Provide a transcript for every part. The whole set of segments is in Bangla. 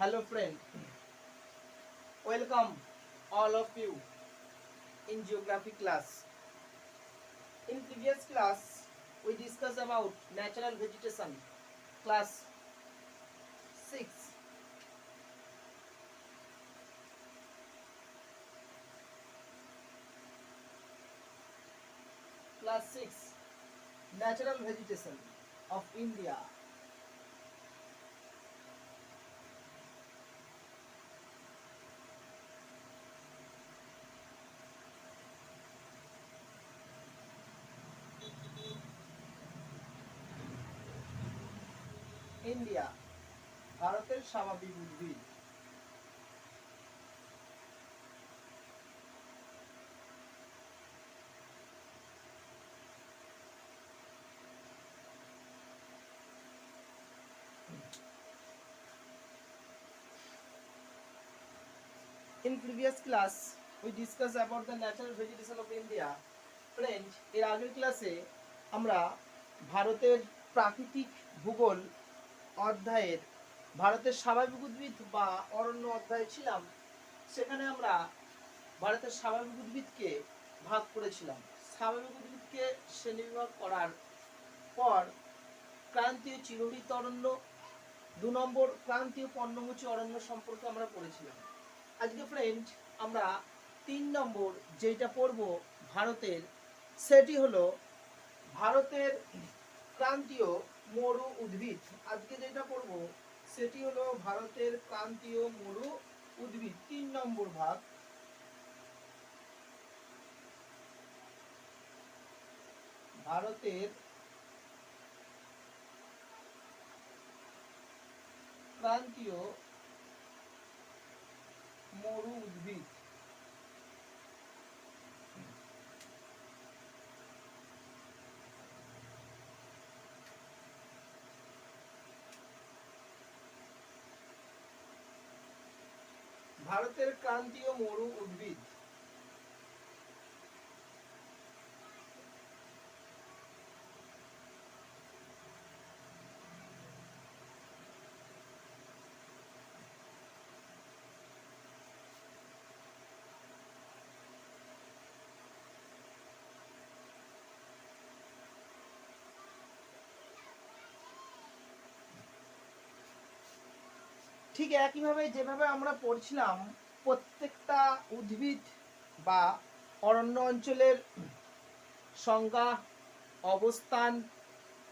Hello friend, welcome all of you in geography class. In previous class, we discussed about natural vegetation, class 6. Class 6, natural vegetation of India. India ভারতের স্বাভাবিক উদ্ভিদ। In previous class, we discussed about the natural vegetation of India. Friends, এর আগের ক্লাসে আমরা ভারতের প্রাকৃতিক ভূগোল অধ্যায়ের ভারতের স্বাভাবিক উদ্ভিদ বা অরণ্য অধ্যায়ে ছিলাম। সেখানে আমরা ভারতের স্বাভাবিক উদ্ভিদকে ভাগ করেছিলাম। স্বাভাবিক উদ্ভিদকে শ্রেণীবিভাগ করার পর ক্রান্তীয় চিরহরিত অরণ্য, 2 নম্বর ক্রান্তীয় পর্ণমোচী অরণ্য সম্পর্কে আমরা পড়েছিলাম। আজকে ফ্রেন্ড আমরা 3 নম্বর যেটা পড়ব ভারতের, সেটি হলো ভারতের ক্রান্তীয় মরু উদ্ভিদ। আজকে যেটা পড়ব সেটি হলো ভারতের ক্রান্তীয় মরু উদ্ভিদ, 3 নম্বর ভাগ। ভারতের ক্রান্তীয় মরু উদ্ভিদ। ভারতের ক্রান্তীয় মরু উদ্ভিদ। ঠিক একইভাবে যেভাবে আমরা পড়ছিলাম, প্রত্যেকটা উদ্ভিদ বা অরণ্য অঞ্চলের সংজ্ঞা, অবস্থান,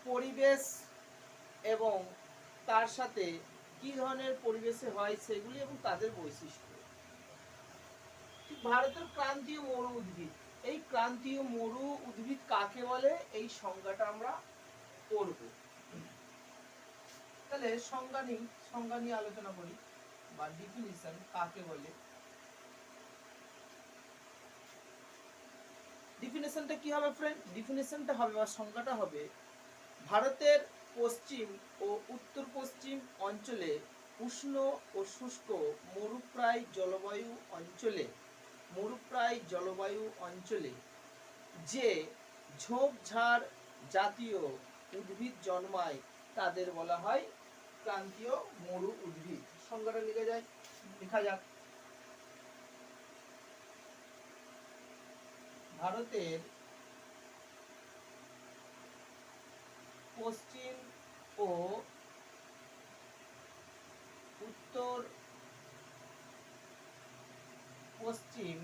পরিবেশ এবং তার সাথে কি ধরনের পরিবেশে হয় সেগুলি এবং তাদের বৈশিষ্ট্য। ভারতের ক্রান্তীয় মরু উদ্ভিদ, এই ক্রান্তীয় মরু উদ্ভিদ কাকে বলে এই সংজ্ঞাটা আমরা পড়ব। তাহলে সংজ্ঞা নিয়ে আলোচনা করি বা ডিফিনিশন কাকে বলে। ডিফিনিশনটা কি হবে ফ্রেন্ড? ডিফিনিশনটা হবে বা সংজ্ঞাটা হবে ভারতের পশ্চিম ও উত্তর পশ্চিম অঞ্চলে উষ্ণ ও শুষ্ক মরুপ্রায় জলবায়ু অঞ্চলে যে ঝোপঝাড় জাতীয় উদ্ভিদ জন্মায় তাদের বলা হয় ক্রান্তীয় মরু উদ্ভিদ। সংজ্ঞাটা লেখা যাক। ভারতের পশ্চিম ও উত্তর পশ্চিম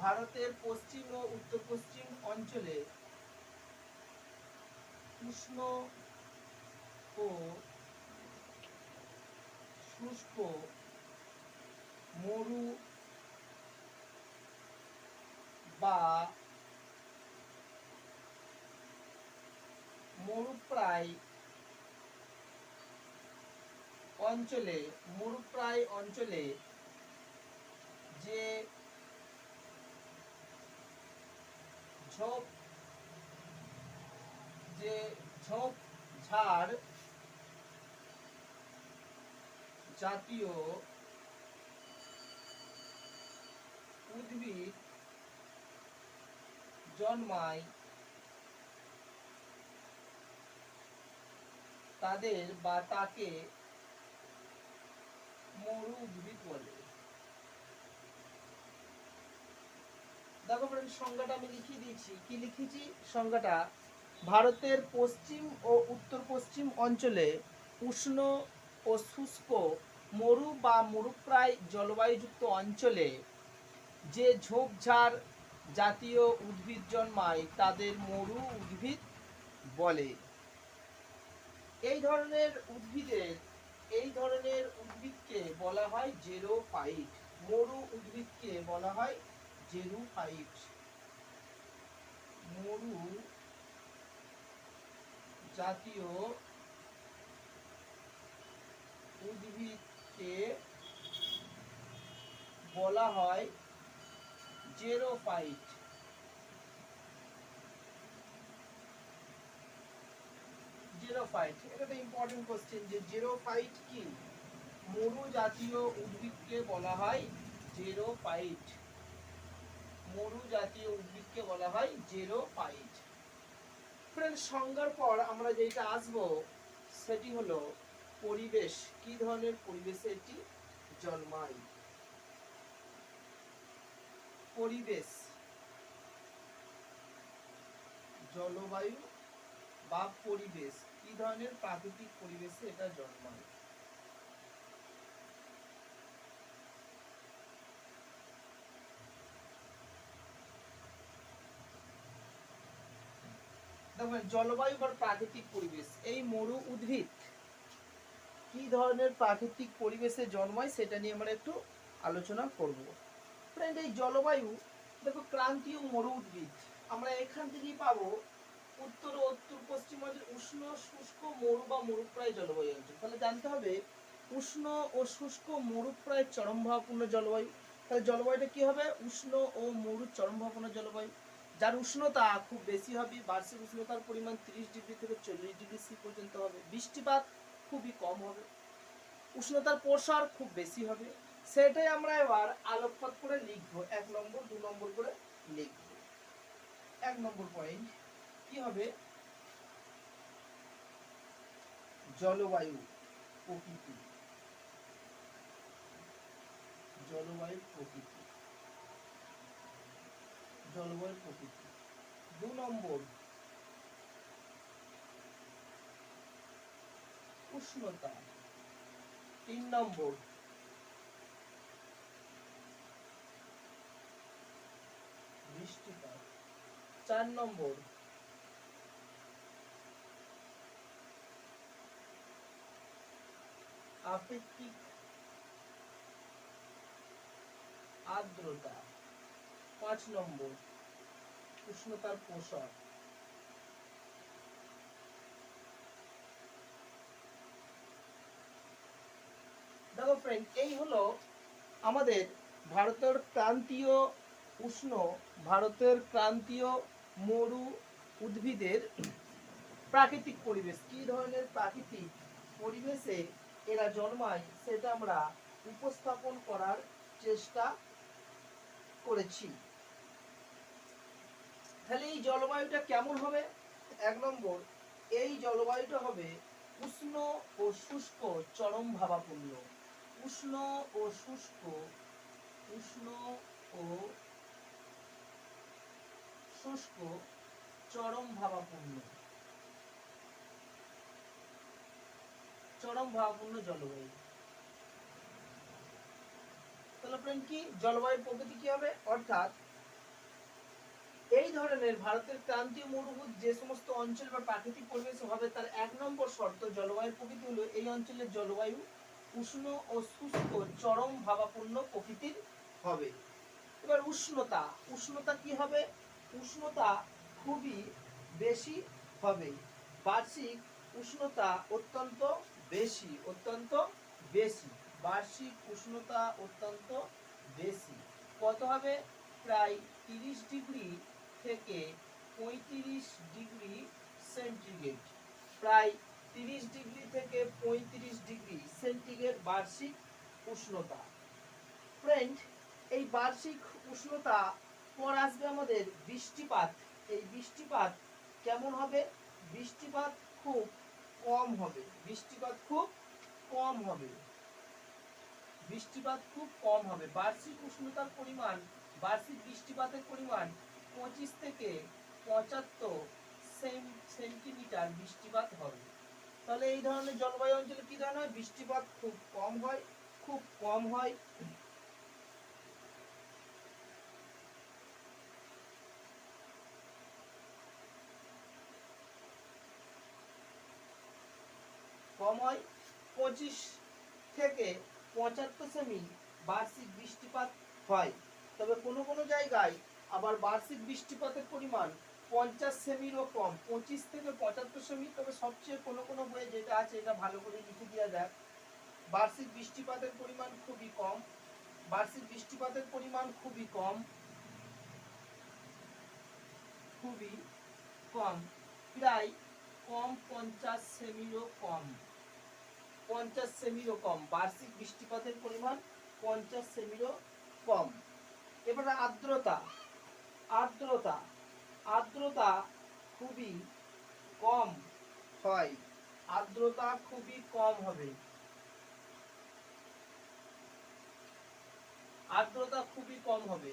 ভারতের পশ্চিম ও উত্তর পশ্চিম অঞ্চলে উষ্ণ ও শুষ্ক মরু বা মরুপ্রায় অঞ্চলে যে ঝোপঝাড় জাতীয় উদ্ভিদ জন্মায় তাদের বা তাকে মরু উদ্ভিদ বলে। দেখো ফ্রেন্ড, সংজ্ঞাটা আমি লিখিয়ে দিয়েছি। কি লিখেছি সংজ্ঞাটা? ভারতের পশ্চিম ও উত্তর পশ্চিম অঞ্চলে উষ্ণ ও শুষ্ক মরু বা মরুপ্রায় জলবায়ুযুক্ত অঞ্চলে যে ঝোপঝাড় জাতীয় উদ্ভিদ জন্মায় তাদের মরু উদ্ভিদ বলে। এই ধরনের উদ্ভিদকে বলা হয় জেরোফাইট। মরু উদ্ভিদকে বলা হয় জেরোফাইট। মরু জাতীয় উদ্ভিদকে বলা হয় জেরোফাইট। জেরোফাইট, এটা একটা ইম্পর্টেন্ট কোশ্চেন যে জেরোফাইট কি? মরু জাতীয় উদ্ভিদকে বলা হয় জেরোফাইট। মরু জাতীয় উদ্ভিদকে বলা হয় জেরোফাইট। ফ্রেন্ড, সংজ্ঞার পর আমরা যেটা আসবো সেটি হলো পরিবেশ। কি ধরনের পরিবেশে এটি জন্মায়? পরিবেশ, জলবায়ু বা পরিবেশ, কি ধরনের প্রাকৃতিক পরিবেশে এটা জন্মায়? দেখবেন জলবায়ু বা প্রাকৃতিক পরিবেশ, এই মরু উদ্ভিদ কি ধরনের প্রাকৃতিক পরিবেশে জন্মায় সেটা নিয়ে আমরা একটু আলোচনা করব। ফ্রেন্ড, এই জলবায়ু, দেখো ক্রান্তীয় মরু উদ্ভিদ আমরা এখান থেকেই পাবো। উত্তর ও উত্তর পশ্চিম অঞ্চল উষ্ণ শুষ্ক মরু বা মরুপ্রায় জলবায়ু অঞ্চল। তাহলে জানতে হবে উষ্ণ ও শুষ্ক মরুপ্রায় চরমভাবাপন্ন জলবায়ু। তাহলে জলবায়ুটা কি হবে? উষ্ণ ও মরু চরমভাবাপন্ন জলবায়ু, যার উষ্ণতা খুব বেশি হবে। বার্ষিক উষ্ণতার পরিমাণ 30 ডিগ্রি থেকে 40 ডিগ্রি সি পর্যন্ত হবে। বৃষ্টিপাত খুবই কম হবে। উষ্ণতার প্রসার খুব বেশি হবে। সেটাই আমরা এবার আলোকপাত করে লিখবো, 1 নম্বর 2 নম্বর করে লিখবো। 1 নম্বর পয়েন্ট কি হবে? জলবায়ু প্রকৃতি। জলবায়ু প্রকৃতি। জলবায়ু প্রকৃতি। 2 নম্বর উষ্ণতা। 3 নম্বর বৃষ্টিপাত। 4 নম্বর আপেক্ষিক আর্দ্রতা। 5 নম্বর উষ্ণতার প্রসার। দেখো ফ্রেন্ড, এই হলো আমাদের ভারতের ক্রান্তীয় উষ্ণ, ভারতের ক্রান্তীয় মরু উদ্ভিদের প্রাকৃতিক পরিবেশ। কি ধরনের প্রাকৃতিক পরিবেশে এরা জন্মায় সেটা আমরা উপস্থাপন করার চেষ্টা করেছি। তাহলে এই জলবায়ুটা কেমন হবে? 1 নম্বর, এই জলবায়ুটা হবে উষ্ণ ও শুষ্ক চরম ভাবাপন্ন। উষ্ণ ও শুষ্ক, উষ্ণ ও শুষ্ক চরম ভাবাপন্ন, চরম ভাবাপন্ন জলবায়ু। তাহলে ফ্রেন্ড কি জলবায়ুর প্রকৃতি কি হবে? অর্থাৎ এই ধরনের ভারতের ক্রান্তীয় মরুভূমি যে সমস্ত অঞ্চল বা প্রাকৃতিক পরিবেশ হবে তার 1 নম্বর শর্ত জলবায়ুর প্রকৃতি হলো এই অঞ্চলের জলবায়ু উষ্ণ ও শুষ্ক চরম ভাবাপন্ন প্রকৃতির হবে। এবার উষ্ণতা, উষ্ণতা কি হবে? উষ্ণতা খুবই বেশি হবে। বার্ষিক উষ্ণতা অত্যন্ত বেশি, অত্যন্ত বেশি। বার্ষিক উষ্ণতা অত্যন্ত বেশি। কত হবে? প্রায় 30 ডিগ্রি থেকে 35 ডিগ্রি সেন্টিগ্রেড। প্রায় 30 ডিগ্রি থেকে 35 ডিগ্রি সেন্টিগ্রেড বার্ষিক উষ্ণতা। ফ্রেন্ড, এই বার্ষিক উষ্ণতা পর আসবে আমাদের বৃষ্টিপাত। এই বৃষ্টিপাত কেমন হবে? বৃষ্টিপাত খুব কম হবে, বৃষ্টিপাত খুব কম হবে, বৃষ্টিপাত খুব কম হবে। বার্ষিক উষ্ণতার পরিমাণ, বার্ষিক বৃষ্টিপাতের পরিমাণ 25 থেকে 75 সেন্টিমিটার বৃষ্টিপাত হবে। তাহলে এই ধরনের জলবায়ু অঞ্চলে কি ধরনের হয়? বৃষ্টিপাত খুব কম হয়, খুব কম হয়। কম হয় 25 থেকে 75 সেমি বার্ষিক বৃষ্টিপাত হয়। তবে কোনো কোনো জায়গায় আবার বার্ষিক বৃষ্টিপাতের পরিমাণ 50 সেমিরও কম, 25 থেকে 75 সেমি। তবে সবচেয়ে কোনো কোনো বইয়ে যেটা আছে এটা ভালো করে লিখে দেওয়া যাক, বার্ষিক বৃষ্টিপাতের পরিমাণ খুবই কম, বার্ষিক বৃষ্টিপাতের পরিমাণ খুবই কম, খুবই কম, প্রায় কম 50 সেমিরও কম, 50 সেমিরও কম, বার্ষিক বৃষ্টিপাতের পরিমাণ 50 সেমিরও কম। এবারে আর্দ্রতা, আর্দ্রতা, আর্দ্রতা খুবই কম হয়, আর্দ্রতা খুবই কম হবে, আর্দ্রতা খুবই কম হবে।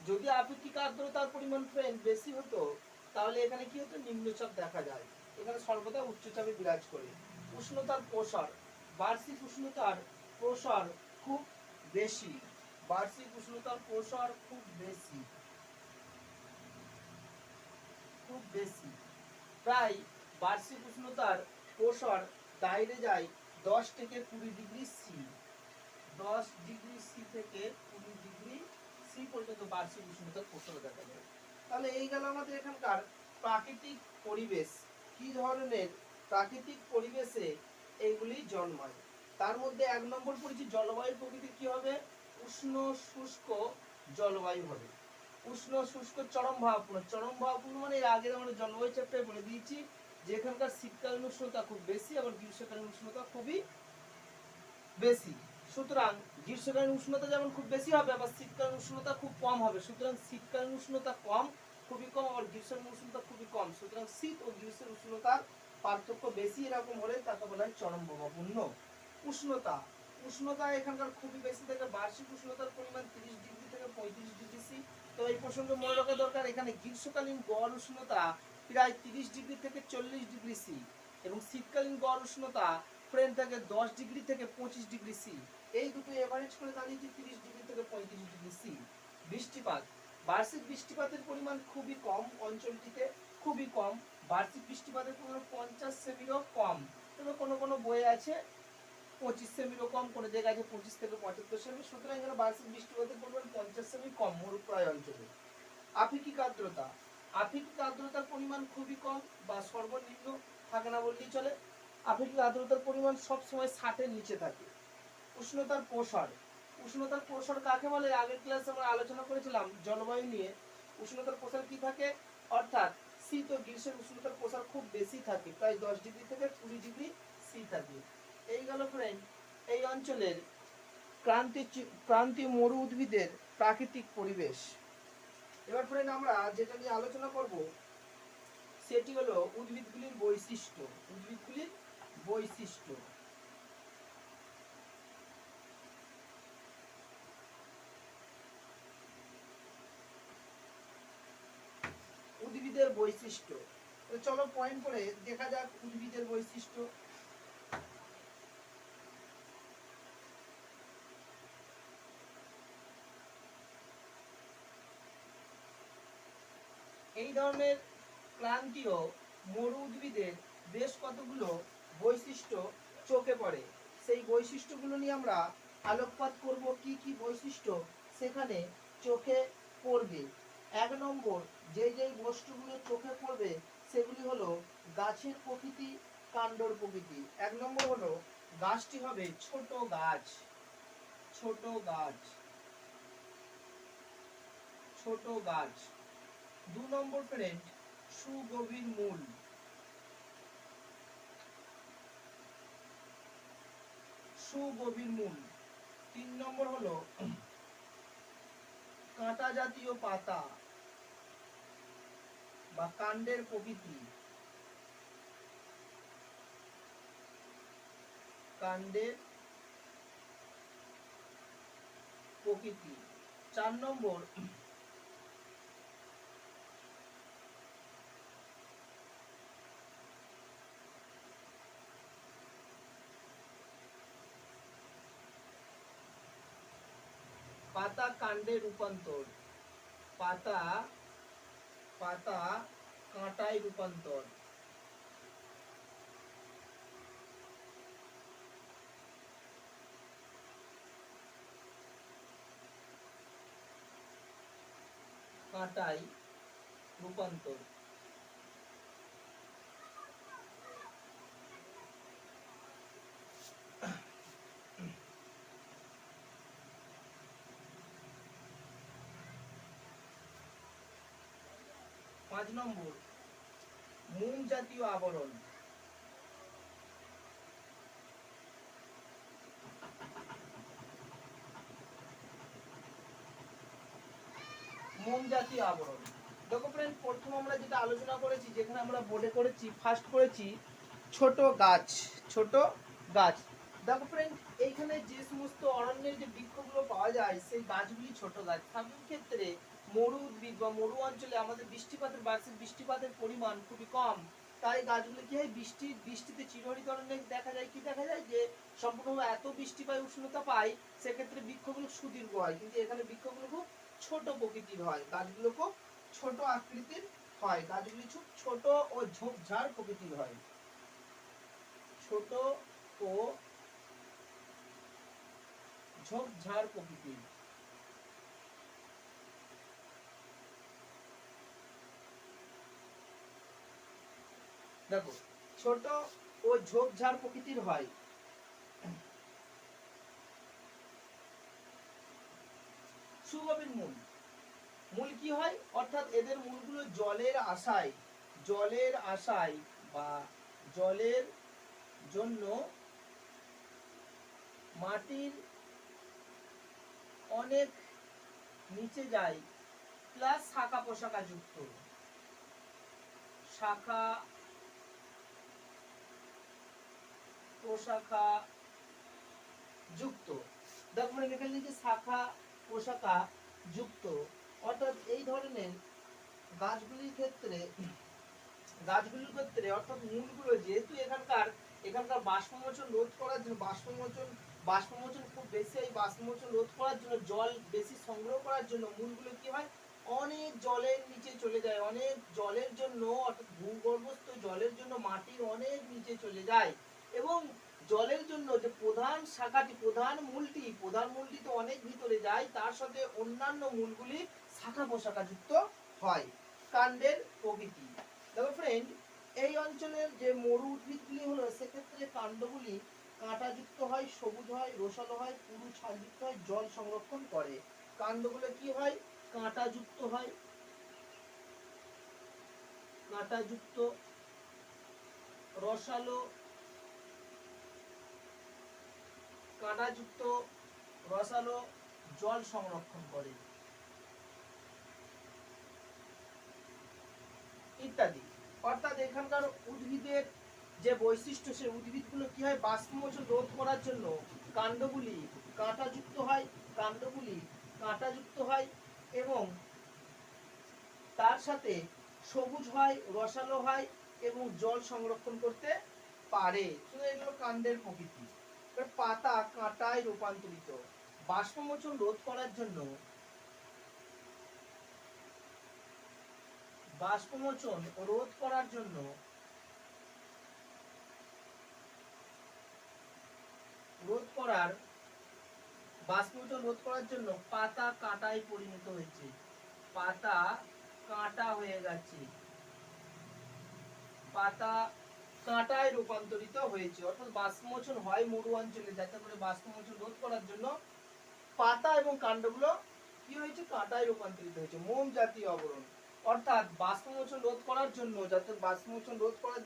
যদি আপেক্ষিক আর্দ্রতার পরিমাণ ফ্রেন্ড বেশি হতো তাহলে এখানে কি হতো? নিম্নচাপ দেখা যায়, এখানে সর্বদা উচ্চচাপে বিরাজ করে। উষ্ণতার প্রসার, বার্ষিক উষ্ণতার প্রসার খুব বেশি, বার্ষিক উষ্ণতার প্রসার খুব বেশি, খুব বেশি, প্রায় বার্ষিক উষ্ণতার প্রসার বাইরে যায় 10 থেকে 20 ডিগ্রি সি, 10 ডিগ্রি সি থেকে 20 ডিগ্রি সি পর্যন্ত বার্ষিক উষ্ণতার প্রসার দেখা যায়। তাহলে এই গেল আমাদের এখানকার প্রাকৃতিক পরিবেশ, কি ধরনের প্রাকৃতিক পরিবেশে এইগুলি জন্মায়। তার মধ্যে 1 নম্বর পড়েছি জলবায়ুর প্রকৃতি কি হবে? উষ্ণ শুষ্ক জলবায়ু হবে। উষ্ণ শুষ্ক চরম ভাবপূর্ণ, চরম ভাবপূর্ণ মানে এর আগে আমরা জলবায়ু চ্যাপ্টারে বলে দিয়েছি যে এখানকার শীতকালীন উষ্ণতা খুব বেশি, আবার গ্রীষ্মকালীন উষ্ণতা খুবই বেশি। সুতরাং গ্রীষ্মকালীন উষ্ণতা যেমন খুব বেশি হবে, আবার শীতকালীন উষ্ণতা খুব কম হবে। সুতরাং শীতকালীন উষ্ণতা কম, খুবই কম, আর গ্রীষ্মকালীন উষ্ণতা খুবই কম। সুতরাং শীত ও গ্রীষ্মের উষ্ণতার পার্থক্য বেশি এরকম হলে তাকে বলা হয় চরম প্রভাবপূর্ণ। উষ্ণতা, উষ্ণতা এখানকার খুবই বেশি থাকে, বার্ষিক উষ্ণতার পরিমাণ 30 ডিগ্রি থেকে 35 ডিগ্রি সি। তো এই প্রসঙ্গে মনে রাখা দরকার এখানে গ্রীষ্মকালীন গড় উষ্ণতা প্রায় 30 ডিগ্রি থেকে 40 ডিগ্রি সি, এবং শীতকালীন গড় উষ্ণতা ফ্রেন্ড থাকে 10 ডিগ্রি থেকে 25 ডিগ্রি সি। এই দুটো এভারেজ করে দাঁড়িয়েছে 30 ডিগ্রি থেকে 35 ডিগ্রি সি। বৃষ্টিপাত, বার্ষিক বৃষ্টিপাতের পরিমাণ খুবই কম অঞ্চলটিতে, খুবই কম, বার্ষিক বৃষ্টিপাতের পরিমাণ 50 সেমিরও কম। তবে কোনো কোনো বইয়ে আছে 25 সেমিরও কম, কোনো জায়গায় আছে 25 থেকে 75 সেমি। সুতরাং এখানে বার্ষিক বৃষ্টিপাতের পরিমাণ 50 সেমি কম মরুপ্রায় অঞ্চলে। আপেক্ষিক আর্দ্রতা, আপেক্ষিক আর্দ্রতার পরিমাণ খুবই কম বা সর্বনিম্ন থাকে না বললেই চলে। আপেক্ষিক আর্দ্রতার পরিমাণ সবসময় 60-এর নিচে থাকে। উষ্ণতার প্রসার, উষ্ণতার প্রসার কাকে বলে? আগের ক্লাসে আমরা আলোচনা করেছিলাম জলবায়ু নিয়ে। উষ্ণতার প্রসার কি থাকে? অর্থাৎ শীত ও গ্রীষ্মের উষ্ণতার প্রসার খুব বেশি থাকে, প্রায় 10 ডিগ্রি থেকে 20 ডিগ্রি সি থাকে। এই গেল ফ্রেন্ড এই অঞ্চলের ক্রান্তীয় মরু উদ্ভিদের প্রাকৃতিক পরিবেশ। এবার ফ্রেন্ড আমরা যেটা নিয়ে আলোচনা করব সেটি হলো উদ্ভিদগুলির বৈশিষ্ট্য, উদ্ভিদগুলির বৈশিষ্ট্য। উদ্ভিদের বৈশিষ্ট্য, চলো পয়েন্ট করে দেখা যাক উদ্ভিদের বৈশিষ্ট্য। এই ধরনের ক্রান্তীয় মরু উদ্ভিদের বেশ কতগুলো বৈশিষ্ট্য চোখে পড়ে, সেই বৈশিষ্ট্যগুলো নিয়ে আমরা আলোকপাত করব। কি কি বৈশিষ্ট্য সেখানে চোখে পড়বে? 1 নম্বর যেই যেই বস্তুগুলো চোখে পড়বে সেগুলি হলো গাছের প্রকৃতি, কাণ্ডর প্রকৃতি। 1 নম্বর হলো গাছটি হবে ছোট গাছ, ছোট গাছ, ছোট গাছ। 2 নম্বর ফ্রেন্ড সুগভীর মূল, সুগভীর মূল। 3 নম্বর হলো কাঁটা জাতীয় পাতা বা কাণ্ডের প্রকৃতি। কাণ্ডের প্রকৃতি। 4 নম্বর, পাতা কাণ্ডে রূপান্তর। পাতা কাঁটায় রূপান্তর। কাঁটায় রূপান্তর। 5 নম্বর, মোম জাতীয় আবরণ। মোম জাতীয় আবরণ। দেখো ফ্রেন্ড, প্রথম আমরা যেটা আলোচনা করেছি, যেখানে আমরা বোর্ডে করেছি, ফার্স্ট করেছি ছোট গাছ। ছোট গাছ। দেখো ফ্রেন্ড, এইখানে যে সমস্ত অরণ্যের যে বৃক্ষগুলো পাওয়া যায়, সেই গাছগুলি ছোট গাছ। স্বাভাবিক ক্ষেত্রে মরু উদ্ভিদ বা মরু অঞ্চলে আমাদের বার্ষিক বৃষ্টিপাতের পরিমাণ খুবই কম। তাই গাছগুলো কি হয়, বৃষ্টিতে চিরহরিত অরণ্যে দেখা যায় যে সম্পূর্ণ এত বৃষ্টি পায়, উষ্ণতা পায়, সেক্ষেত্রে বৃক্ষগুলো সুদীর্ঘ হয়। কিন্তু এখানে বৃক্ষগুলো খুব ছোট প্রকৃতির হয়, গাছগুলো খুব ছোট আকৃতির হয়, গাছগুলি খুব ছোট ও ঝোপঝাড় প্রকৃতির হয়। ছোট ও ঝোপঝাড় প্রকৃতির। দেখো, ছোট ও ঝোপঝাড় প্রকৃতির হয়। সুগভীর মূল। মূল কি হয়, অর্থাৎ এদের মূলগুলো জলের আশায় বা জলের জন্য মাটির অনেক নিচে যায়, প্লাস শাখা প্রশাখা যুক্ত। শাখা প্রশাখা যুক্ত। দেখো এখানে লিখে শাখা প্রশাখা যুক্ত, অর্থাৎ এই ধরনের গাছগুলির ক্ষেত্রে অর্থাৎ মূলগুলো যেহেতু এখানকার বাষ্পমোচন রোধ করার জন্য, বাষ্পমোচন খুব বেশি, এই বাষ্পমোচন রোধ করার জন্য, জল বেশি সংগ্রহ করার জন্য মূলগুলো কি হয়, অনেক জলের নিচে চলে যায়। অনেক জলের জন্য, অর্থাৎ ভূগর্ভস্থ জলের জন্য মাটির অনেক নিচে চলে যায়, এবং জলের জন্য যে প্রধান মূলটি তো অনেক ভিতরে যায়, তার সাথে অন্যান্য মূলগুলি শাখা প্রশাখা যুক্ত হয়। কাণ্ডের প্রকৃতি। দেখো ফ্রেন্ড, এই অঞ্চলের যে মরু উদ্ভিদগুলি হলো, সেক্ষেত্রে কাণ্ডগুলি কাঁটাযুক্ত হয়, সবুজ হয়, রসালো হয়, পুরু ছালযুক্ত হয়, জল সংরক্ষণ করে। কাণ্ডগুলো কি হয়, কাঁটাযুক্ত হয়, রসালো, জল সংরক্ষণ করে, ইত্যাদি। অর্থাৎ এখানকার উদ্ভিদের যে বৈশিষ্ট্য, সেই উদ্ভিদগুলো কি হয়, বাষ্পমোচন রোধ করার জন্য কাণ্ডগুলি কাঁটাযুক্ত হয় এবং তার সাথে সবুজ হয়, রসালো হয় এবং জল সংরক্ষণ করতে পারে। শুধু এগুলো কাণ্ডের প্রকৃতি। পাতা কাঁটায় রূপান্তরিত। বাষ্পমোচন রোধ করার জন্য বাষ্পমোচন রোধ করার জন্য পাতা কাঁটায় পরিণত হয়েছে, পাতা কাঁটা হয়ে গেছে, পাতা কাঁটায় রূপান্তরিত হয়েছে। অর্থাৎ বাষ্পমোচন হয় মরু অঞ্চলে, যাতে করে বাষ্পমোচন রোধ করার জন্য পাতা এবং কাণ্ডগুলো কি হয়েছে, কাঁটায় রূপান্তরিত হয়েছে। মোম জাতীয় আবরণ, অর্থাৎ বাষ্পমোচন রোধ করার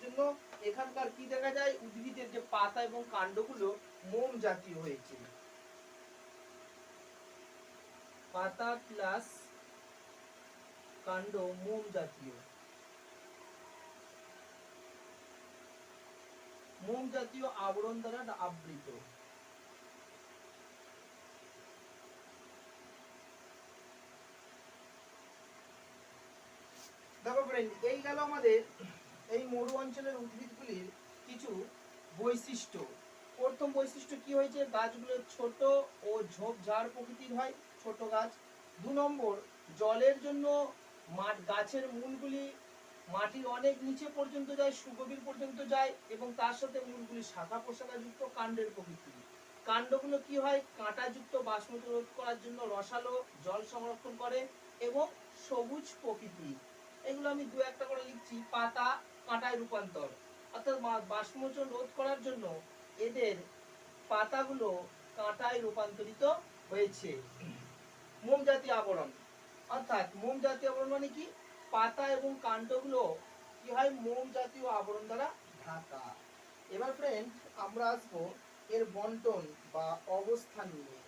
জন্য এখানকার কি দেখা যায়, উদ্ভিদের যে পাতা এবং কাণ্ডগুলো মোম জাতীয় হয়েছে। পাতা প্লাস কাণ্ড মোম মোম জাতীয় আবরণ দ্বারা আবৃত। দেখো ফ্রেন্ড, এই গেল আমাদের এই মরু অঞ্চলের উদ্ভিদগুলির কিছু বৈশিষ্ট্য। প্রথম বৈশিষ্ট্য কি হয়েছে, গাছগুলো ছোট ও ঝোপঝাড় প্রকৃতির হয়, ছোট গাছ। 2 নম্বর, জলের জন্য গাছের মূলগুলি মাটির অনেক নিচে পর্যন্ত যায়, সুগভীর পর্যন্ত যায়, এবং তার সাথে মূলগুলি শাখা প্রশাখাযুক্ত কাণ্ডের প্রকৃতি। কাণ্ডগুলো কি হয়, কাঁটাযুক্ত, বাষ্পীভূত রোধ করার জন্য রসালো, জল সংরক্ষণ করে এবং সবুজ প্রকৃতি। এগুলো আমি দু একটা করে লিখছি। পাতা কাঁটায় রূপান্তর, অর্থাৎ বাষ্পমোচন রোধ করার জন্য এদের পাতাগুলো কাঁটায় রূপান্তরিত হয়েছে। মোম জাতীয় আবরণ, অর্থাৎ মোম জাতীয় আবরণ মানে কি, পাতা এবং কাণ্ডগুলো কি হয়, মোম জাতীয় আবরণ দ্বারা ঢাকা। এবার ফ্রেন্ড, আমরা আসবো এর বন্টন বা অবস্থান নিয়ে।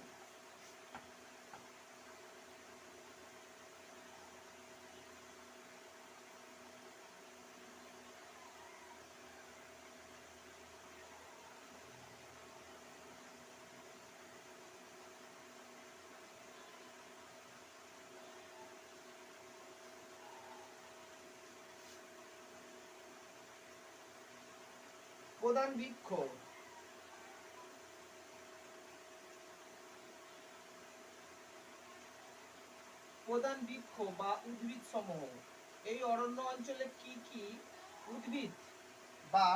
প্রধান বৃক্ষ, প্রধান বৃক্ষ বা উদ্ভিদ সমূহ। এই অরণ্য অঞ্চলে কি কি উদ্ভিদ বা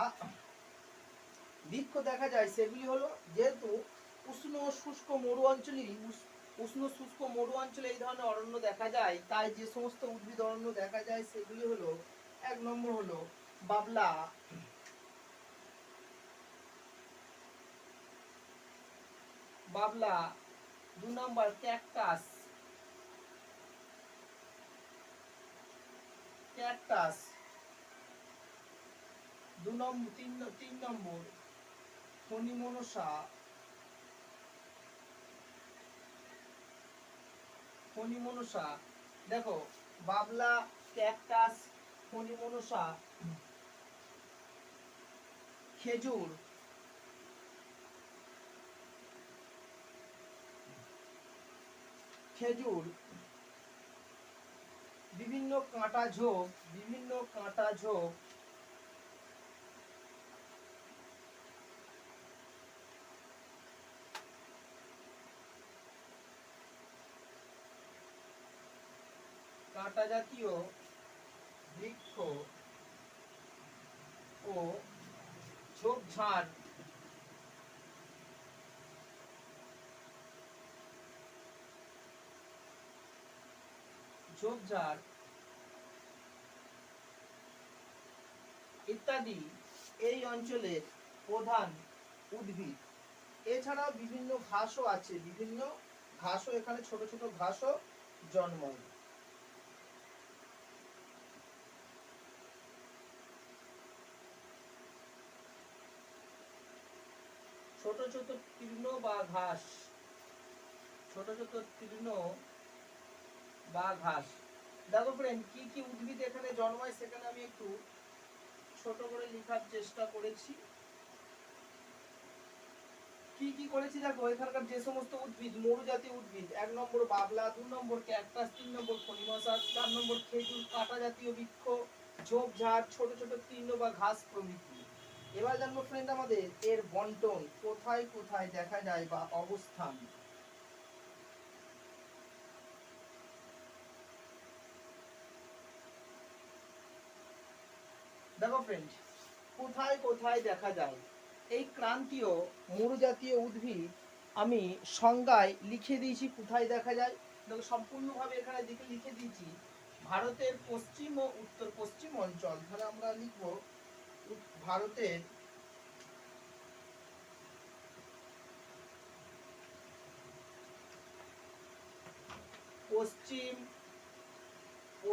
বৃক্ষ দেখা যায় সেগুলি হলো, যেহেতু উষ্ণ শুষ্ক মরু অঞ্চলেই উষ্ণ শুষ্ক মরু অঞ্চলে এই ধরনের অরণ্য দেখা যায়, তাই যে সমস্ত উদ্ভিদ অরণ্য দেখা যায় সেগুলি হলো, 1 নম্বর হলো বাবলা, বাবলা। 2 নম্বর ক্যাকটাস, ক্যাকটাস। 3 নম্বর ফণিমনসা, ফণিমনসা। দেখো, বাবলা, ক্যাকটাস, ফণিমনসা, খেজুর, খেজুর, বিভিন্ন কাঁটা ঝোপ, বিভিন্ন কাঁটা ঝোপ, কাঁটা জাতীয় বৃক্ষ ও ঝোপঝাড়, ঝোপঝাড় ইত্যাদি এই অঞ্চলের প্রধান উদ্ভিদ। এছাড়াও বিভিন্ন ঘাসও আছে, বিভিন্ন ঘাসও এখানে, ছোট ছোট ঘাসও জন্মায়। ছোট ছোট তৃণ বা ঘাস, ছোট ছোট তৃণ বা ঘাস। দেখো ফ্রেন্ড, কি কি উদ্ভিদ এখানে জন্মায় সেখানে আমি একটু ছোট করে লেখার চেষ্টা করেছি। কি কি করেছি দেখো, এখানকার যে সমস্ত উদ্ভিদ, মরু জাতীয় উদ্ভিদ, 1 নম্বর বাবলা, 2 নম্বর ক্যাকটাস, 3 নম্বর ফণিমনসা, 4 নম্বর খেজুর, কাঁটা জাতীয় বৃক্ষ, ঝোপঝাড়, ছোট ছোট তৃণ বা ঘাস প্রভৃতি। এবার জানবো ফ্রেন্ড আমাদের এর বন্টন, কোথায় কোথায় দেখা যায় বা অবস্থান। দেখো ফ্রেন্ড, কোথায় কোথায় দেখা যায়, এই ক্রান্তীয় মরু জাতীয় উদ্ভিদ আমি সংজ্ঞায় লিখে দিয়েছি কোথায় দেখা যায়। দেখো, সম্পূর্ণভাবে এখানে লিখে দিয়েছি ভারতের পশ্চিম ও উত্তর পশ্চিম অঞ্চল। তাহলে আমরা লিখব ভারতের পশ্চিম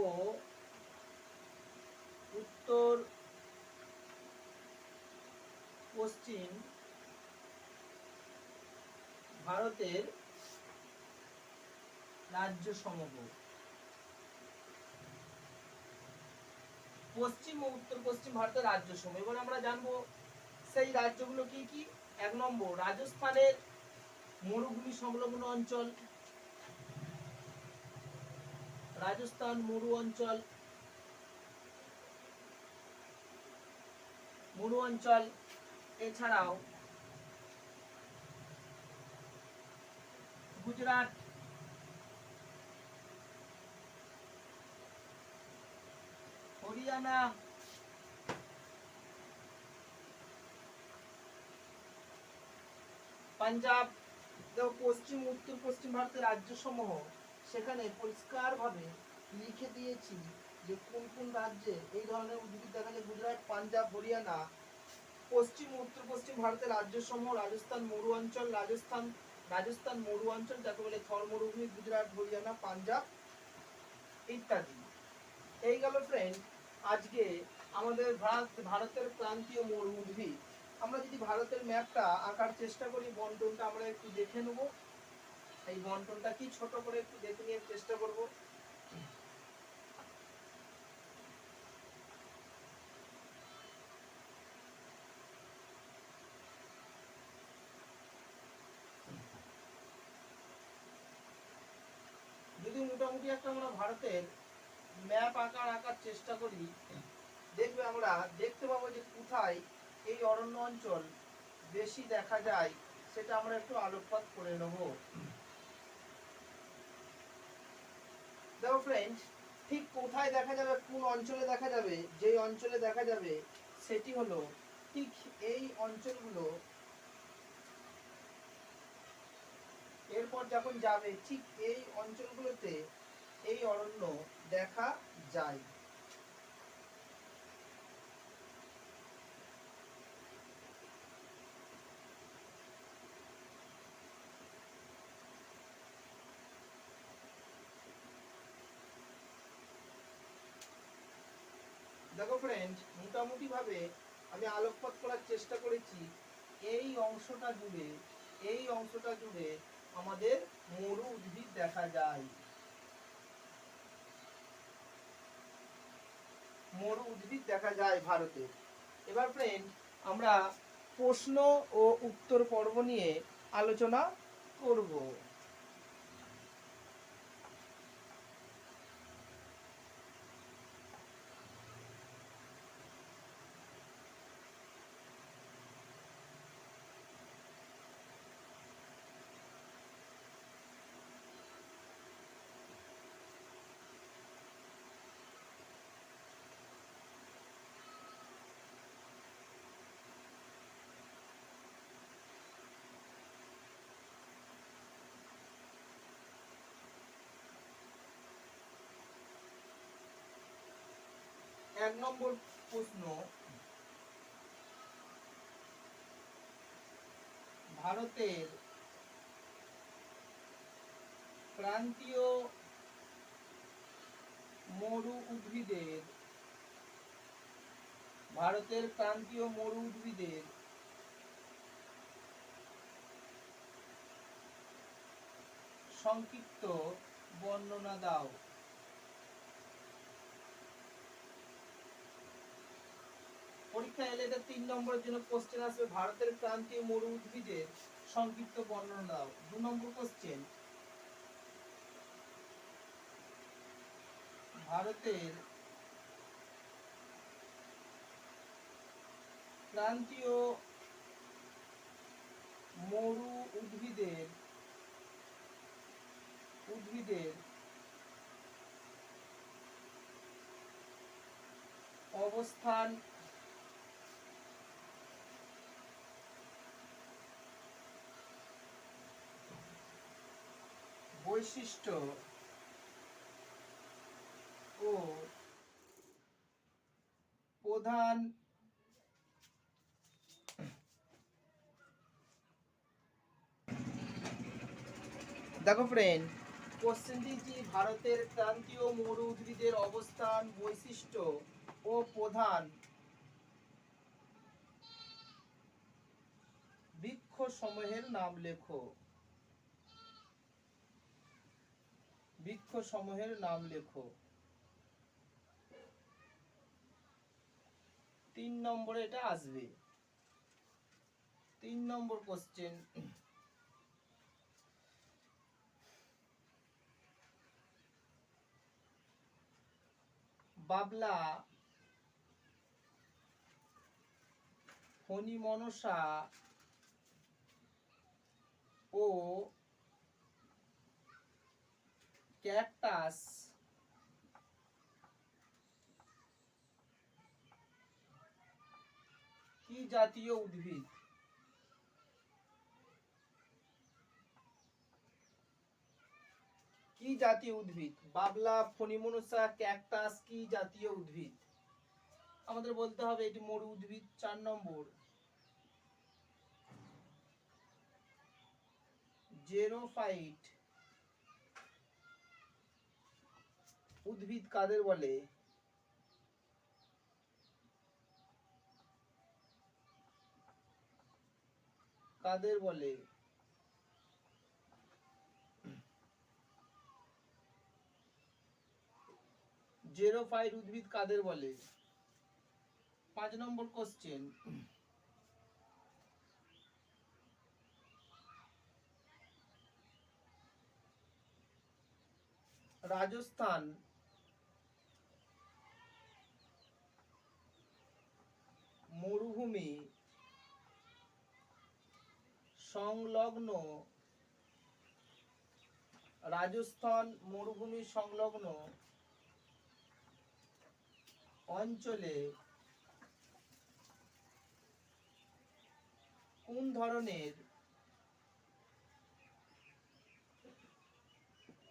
ও উত্তর পশ্চিম, ভারতের রাজ্য সমূহ, পশ্চিম ও উত্তর পশ্চিম ভারতের রাজ্য সমূহ। এবার আমরা জানবো সেই রাজ্যগুলো কি কি? 1 নম্বর রাজস্থানের মরুভূমি সংলগ্ন অঞ্চল, রাজস্থান মরু অঞ্চল, মরু অঞ্চল। এছাড়াও গুজরাট, হরিয়ানা, পাঞ্জাব। পশ্চিম উত্তর পশ্চিম ভারতের রাজ্যসমূহ সেখানে পরিষ্কারভাবে লিখে দিয়েছি যে কোন কোন রাজ্যে এই ধরনের উদ্ভিদ দেখা যায়। গুজরাট, পাঞ্জাব, হরিয়ানা। পশ্চিম উত্তর পশ্চিম ভারতের রাজ্যসমূহ রাজস্থান মরু অঞ্চল, রাজস্থান মরু অঞ্চল যাকে বলে থর মরুভূমি, গুজরাট, হরিয়ানা, পাঞ্জাব ইত্যাদি। এই গেল ফ্রেন্ড আজকে আমাদের ভারতের ক্রান্তীয় মরু উদ্ভিদ। আমরা যদি ভারতের ম্যাপটা আঁকার চেষ্টা করি, বন্টনটা আমরা একটু দেখে নেব। এই বন্টনটা কি ছোট করে একটু দেখে নিয়ে চেষ্টা করব। যদি মোটামুটি একটা আমরা ভারতের ম্যাপ আঁকার চেষ্টা করি, দেখবে আমরা দেখতে পাবো যে কোথায় এই অরণ্য অঞ্চল বেশি দেখা যায়, সেটা আমরা একটু আলোকপাত করে নেব। দেখো ফ্রেন্ড, ঠিক কোথায় দেখা যাবে, কোন অঞ্চলে দেখা যাবে, যেই অঞ্চলে দেখা যাবে সেটি হলো ঠিক এই অঞ্চলগুলো। এরপর যখন যাবে ঠিক এই অঞ্চলগুলোতে এই অরণ্য দেখা যায়। দেখো ফ্রেন্ড, মোটামুটি ভাবে আমি আলোকপাত করার চেষ্টা করেছি। এই অংশটা জুড়ে আমাদের মরু উদ্ভিদ দেখা যায়, মরু উদ্ভিদ দেখা যায় ভারতে। এবার ফ্রেন্ড আমরা প্রশ্ন ও উত্তর পর্ব নিয়ে আলোচনা করব। এক নম্বর প্রশ্ন, ভারতের ক্রান্তীয় মরু উদ্ভিদের সংক্ষিপ্ত বর্ণনা দাও। পরীক্ষা এলে এটা 3 নম্বরের জন্য কোশ্চেন আসবে, ভারতের ক্রান্তীয় মরু উদ্ভিদের সংক্ষিপ্ত বর্ণনা দাও। 2 নম্বর কোশ্চেন, ভারতের ক্রান্তীয় মরু উদ্ভিদের অবস্থান, বৈশিষ্ট্য ও প্রধান দেখো ফ্রেন্ড, কোশ্চেন দিয়েছি ভারতের ক্রান্তীয় মরু উদ্ভিদের অবস্থান, বৈশিষ্ট্য ও প্রধান বৃক্ষ সমূহের নাম লেখো। বৃক্ষ সমূহের নাম লেখো। 3 নম্বরে এটা আসবে। 3 নম্বর কোশ্চেন, বাবলা, ফণী মনসা ও ক্যাকটাস কি জাতীয় উদ্ভিদ? কি জাতীয় উদ্ভিদ? বাবলা, ফণী মনসা, ক্যাকটাস কি জাতীয় উদ্ভিদ? আমাদের বলতে হবে এটি মরু উদ্ভিদ। 4 নম্বর, জেরোফাইট উদ্ভিদ কাদের বলে? কাদের বলে? জেরোফাইট উদ্ভিদ কাদের বলে? 5 নম্বর কোশ্চেন, রাজস্থান মরুভূমি সংলগ্ন অঞ্চলে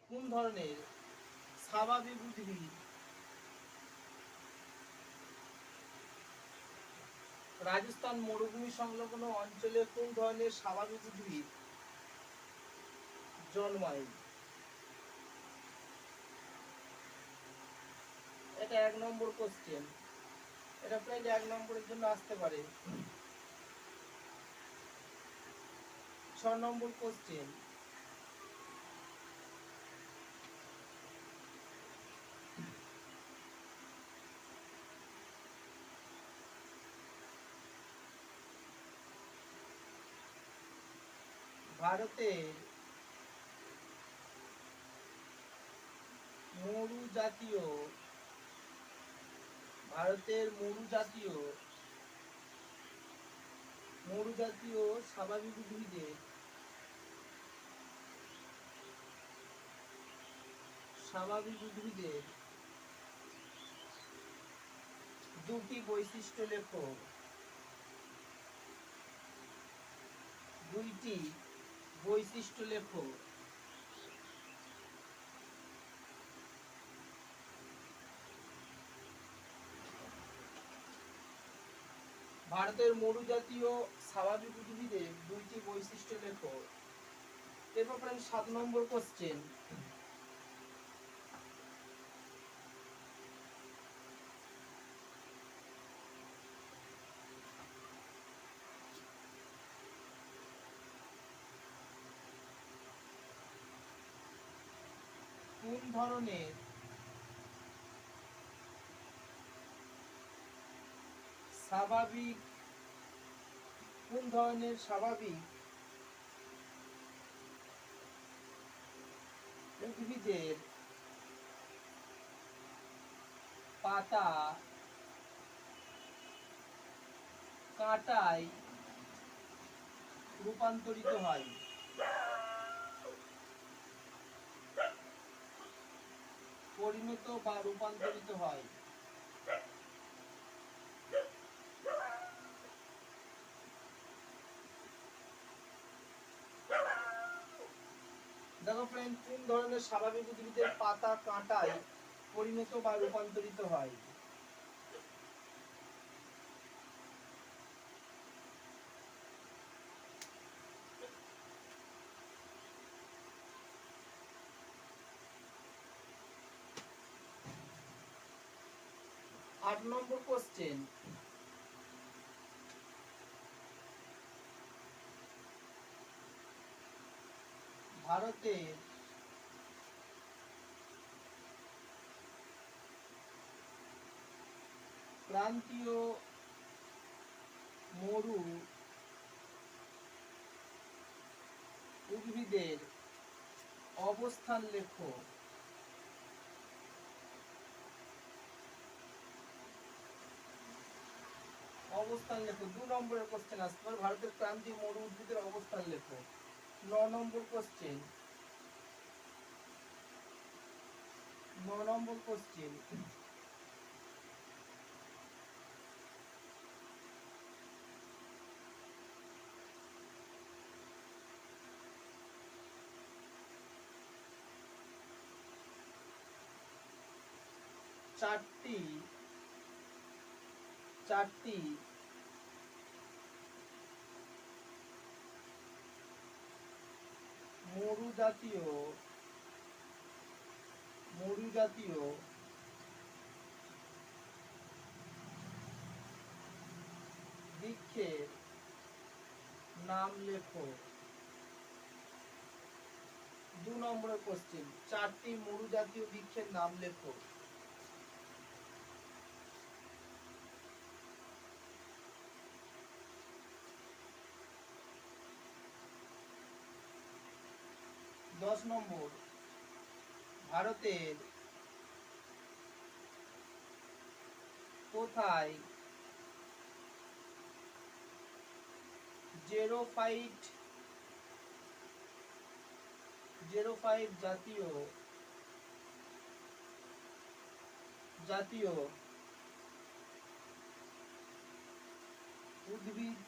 কোন ধরনের স্বাভাবিক উদ্ভিদ রাজস্থান মরুভূমি সংলগ্ন অঞ্চলে কোন ধরনের স্বাভাবিক উদ্ভিদ জন্মায়? এটা 1 নম্বর কোশ্চেন। এটা প্রায় 1 নম্বরের জন্য আসতে পারে। 6 নম্বর কোশ্চেন, ভারতের মরু জাতীয় স্বাভাবিক উদ্ভিদের দুটি বৈশিষ্ট্য লেখো। দুইটি বৈশিষ্ট্য লেখো। ভারতের মরু জাতীয় স্বাভাবিক উদ্ভিদের দুইটি বৈশিষ্ট্য লেখো। এরপর 7 নম্বর কোশ্চেন, কোন ধরনের স্বাভাবিক উদ্ভিদের পাতা কাঁটায় রূপান্তরিত হয়? পরিণত বা রূপান্তরিত হয়? দেখো ফ্রেন্ড, কোন ধরনের স্বাভাবিক উদ্ভিদের পাতা কাঁটায় পরিণত বা রূপান্তরিত হয়? আট নম্বর কোশ্চেন, ভারতের ক্রান্তীয় মরু উদ্ভিদের অবস্থান লেখো। অবস্থান লেখো। 2 নম্বরের কোশ্চেন আসতে পারে, ভারতের ক্রান্তীয় মরু উদ্ভিদের অবস্থান লেখো। 9 নম্বর কোশ্চেন। 9 নম্বর কোশ্চেন। চারটি মরু জাতীয় বৃক্ষের নাম লেখো। 2 নম্বরের কোশ্চেন, 4টি মরু জাতীয় বৃক্ষের নাম লেখো। দশ নম্বর, ভারতের কোথায় জেরোফাইট জাতীয় উদ্ভিদ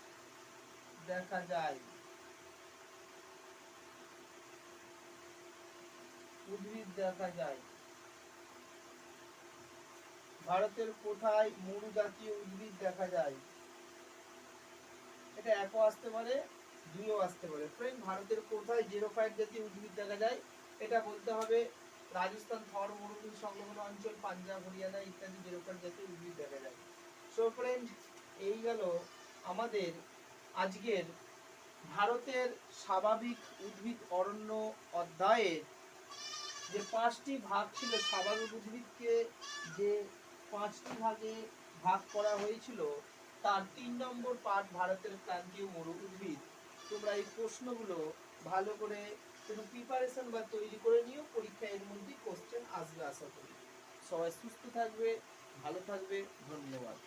দেখা যায়। ভারতের কোথায় মরু জাতীয় উদ্ভিদ দেখা যায়? এটা একও আসতে পারে, দুইও আসতে পারে। ফ্রেন্ড, ভারতের কোথায় জেরোফাইট জাতীয় উদ্ভিদ দেখা যায়? এটা বলতে হবে রাজস্থান থর মরুভূমি সংলগ্ন অঞ্চল, পাঞ্জাব, হরিয়ানা ইত্যাদি জেরোফাইট জাতীয় উদ্ভিদ দেখা যায়। সো ফ্রেন্ড, এই গেল আমাদের আজকের ভারতের স্বাভাবিক উদ্ভিদ অরণ্য অধ্যায়ের যে 5টি ভাগ ছিল। স্বাভাবিক উদ্ভিদকে যে 5টি ভাগে ভাগ করা হয়েছিল, তার 3 নম্বর পার্ট ভারতের ক্রান্তীয় মরু উদ্ভিদ। তোমরা এই প্রশ্নগুলো ভালো করে প্রিপারেশন বা তৈরি করে নিও, পরীক্ষায় এর মধ্যে কোশ্চেন আসবে আশা করি। সবাই সুস্থ থাকবে, ভালো থাকবে, ধন্যবাদ।